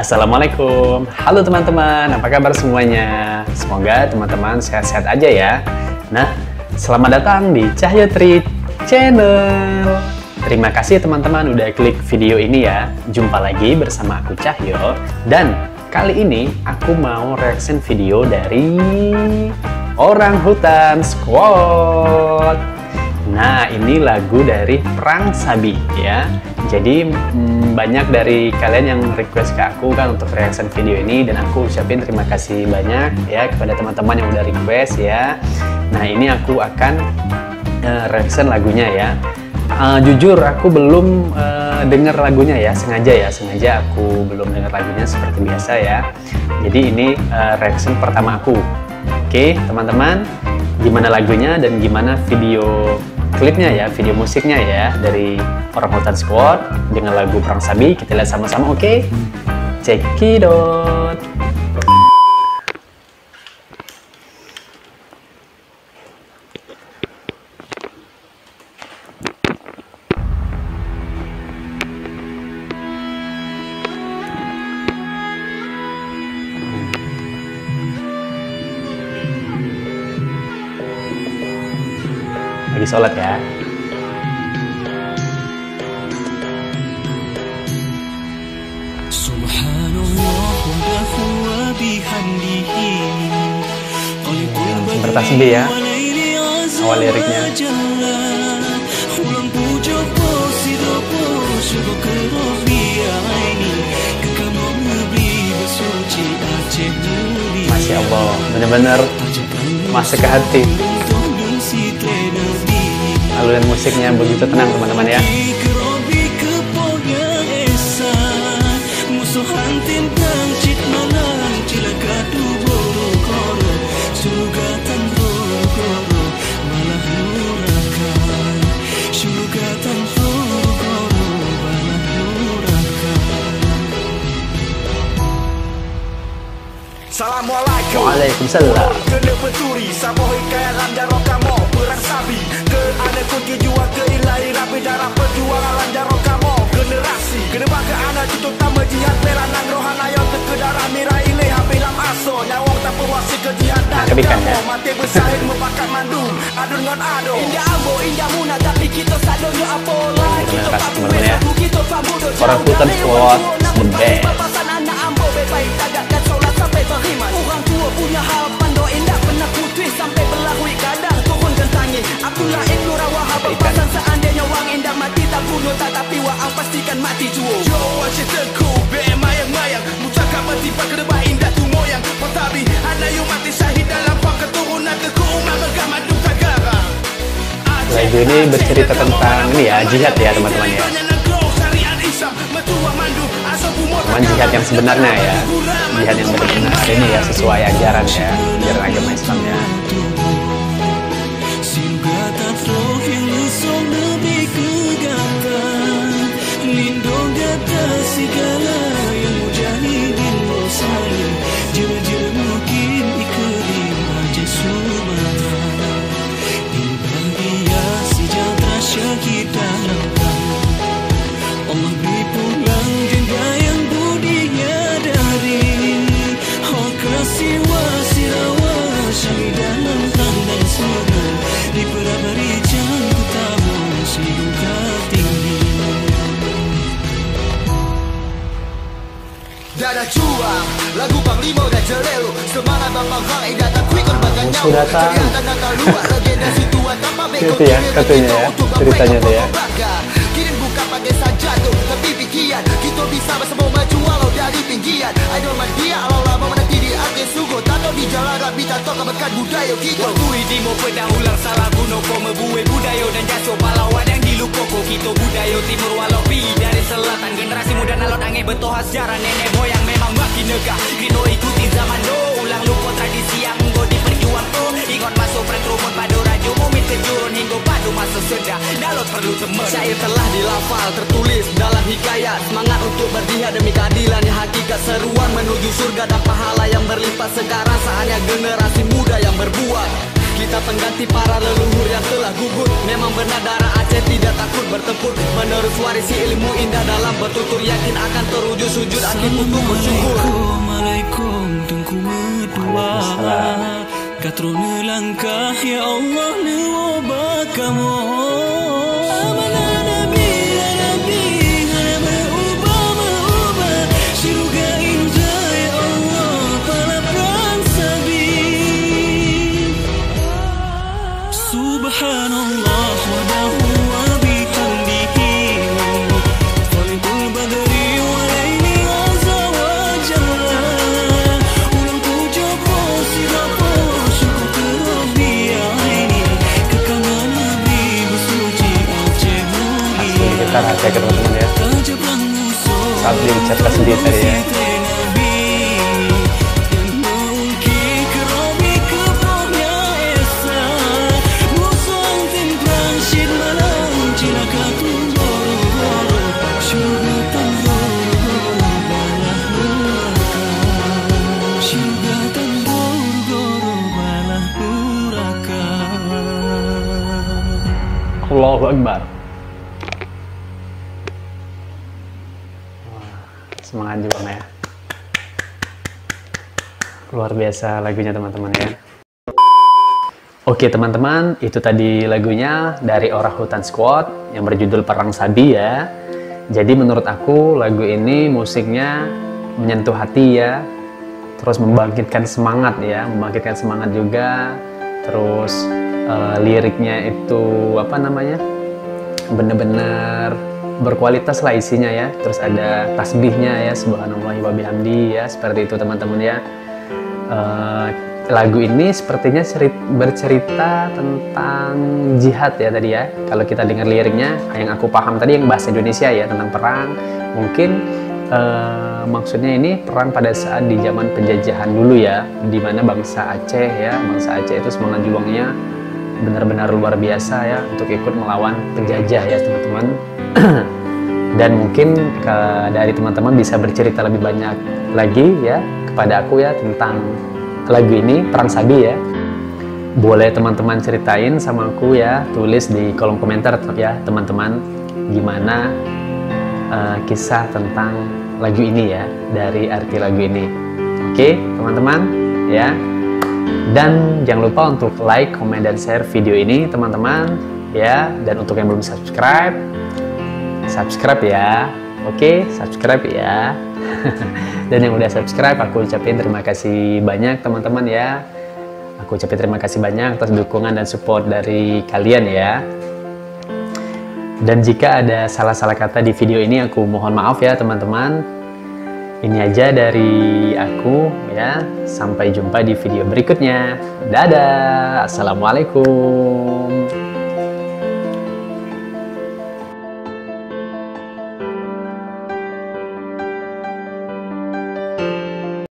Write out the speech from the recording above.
Assalamualaikum, halo teman-teman, apa kabar semuanya? Semoga teman-teman sehat-sehat aja ya. Nah, selamat datang di Cahyo Treat Channel. Terima kasih teman-teman udah klik video ini ya. Jumpa lagi bersama aku Cahyo. Dan kali ini aku mau reaction video dari Orang Hutan Squad. Nah, ini lagu dari Perang Sabi ya. Jadi banyak dari kalian yang request ke aku kan untuk reaction video ini, dan aku ucapin terima kasih banyak ya kepada teman-teman yang udah request ya. Nah, ini aku akan reaction lagunya ya. Jujur aku belum dengar lagunya ya, sengaja aku belum dengar lagunya seperti biasa ya. Jadi ini reaction pertama aku. Oke teman-teman, gimana lagunya dan gimana video klipnya ya, video musiknya ya dari Orang Hutan Squad dengan lagu Perang Sabi. Kita lihat sama-sama, oke? Check it out. Lagi sholat ya. Bertasbih ya awal liriknya. Masya Allah, benar-benar masuk ke hati. Alunan musiknya begitu tenang teman-teman ya. Assalamualaikum. Waalaikumsalam. Kena peturi saboh kaya lanjar rokamo perang sabi ke anak kunci jua ke ilahi rapi darah perjuangan lanjar rokamo generasi kena bangga anak tutup tambah jihad melanang rohana yang ke darah mira ile habilam aso nyawang tak perwasi ke jihad dan mati bersahin mepakat mandu adu dengan ado indah ambo indah muna tapi kita sadonya apola kita papu besaku kita sambudo Orang Hutan Squad the best. Orang tua punya harapan doain tak pernah putih sampai berlahui kadang turun gentangin. Akulah Ibnu Rawah berpasan seandainya wang indah mati tak bunuh tak tapi wa'ang pastikan mati juo. Yo ceritaku be mayang-mayang mucakap bertipa ke depan indah tu moyang Patabi anak yang mati syahid dalam pang keturunan ke umat bergamadu negara. Lagu ini bercerita tentang ini ya, jihad ya teman-teman ya. Cuman jihad yang sebenarnya ya, jihad yang benar-benar ini ya, sesuai ajaran ya, ajaran agama Islam ya. Dada juang, lagu Panglima dan Jelelo semangat Bambang Hang datang kui korbankan nyawa kelihatan nakal luar legenda situan tanpa beko itu ya katanya ya, ceritanya tuh ya. Kirim buka pakai sajado tapi pikiran kita bisa bersama maju walau dari pinggiran. Idol madia alau lama menanti di akhir sugo tato di jalan rapi tato kebekan budaya kita kui timo pedang ulang salah bunuh kome buwe budaya dan jaso pahlawan yang dilupoko kita budaya timur walau pi dari selatan generasi muda nalot angin betoh sejarah nenek moyang memang makin negah kino ikuti zaman do ulang lupa tradisi yang go diperjuang to ingat masuk perang rumut padu rajo mumit kejurun hingga padu masuk sedah nalot perlu temen syair telah dilafal tertulis dalam hikayat semangat untuk berjihad demi keadilan yang hakikat seruan menuju surga dan pahala yang berlimpah sekarang saatnya generasi muda yang berbuat kita pengganti para leluhur yang telah gugur. Memang benar darah Aceh tidak takut bertempur, menerus warisi ilmu indah dalam bertutur, yakin akan terwujud sujud akhir untuk bersyukur. Assalamualaikum tungku medua katrona langkah ya Allah ne obakamu amana nabi ya nabi hana berubah syurga indah ya Allah para pransabi subhanallah wa dahu wa bihamdihi khalqul badri wa laili azza wa jalla ulang puja posidapo syukur ke Rabbi aini kekangan Nabi bersuci Aceh mulia Kita rahasia ke teman-teman ya. tajablah musuh Saat diucapkan sendiri tadi ya. Allahu Akbar. Wah, semangat juga ya. Luar biasa lagunya teman-teman ya. Oke teman-teman, itu tadi lagunya dari Orahutan Squad yang berjudul Perang Sabi ya. Jadi menurut aku lagu ini musiknya menyentuh hati ya. Terus membangkitkan semangat ya, membangkitkan semangat juga. Terus liriknya itu apa namanya, bener-bener berkualitas lah isinya ya. Terus ada tasbihnya ya, subhanallah wa bihamdi ya, seperti itu teman-teman ya. Lagu ini sepertinya bercerita tentang jihad ya tadi ya. Kalau kita dengar liriknya, yang aku paham tadi yang bahasa Indonesia ya, tentang perang. Mungkin maksudnya ini perang pada saat di zaman penjajahan dulu ya, dimana bangsa Aceh ya, bangsa Aceh itu semangat juangnya benar-benar luar biasa ya untuk ikut melawan penjajah ya teman-teman. Dan mungkin dari teman-teman bisa bercerita lebih banyak lagi ya kepada aku ya tentang lagu ini Perang Sabi ya. Boleh teman-teman ceritain sama aku ya, tulis di kolom komentar ya teman-teman, gimana kisah tentang lagu ini ya, dari arti lagu ini. Oke teman-teman ya. Dan jangan lupa untuk like, komen, dan share video ini teman-teman ya. Dan untuk yang belum subscribe, subscribe ya. Oke, subscribe ya. Dan yang udah subscribe, aku ucapin terima kasih banyak teman-teman ya. Aku ucapin terima kasih banyak atas dukungan dan support dari kalian ya. Dan jika ada salah-salah kata di video ini, aku mohon maaf ya teman-teman. Ini aja dari aku ya. Sampai jumpa di video berikutnya. Dadah. Assalamualaikum.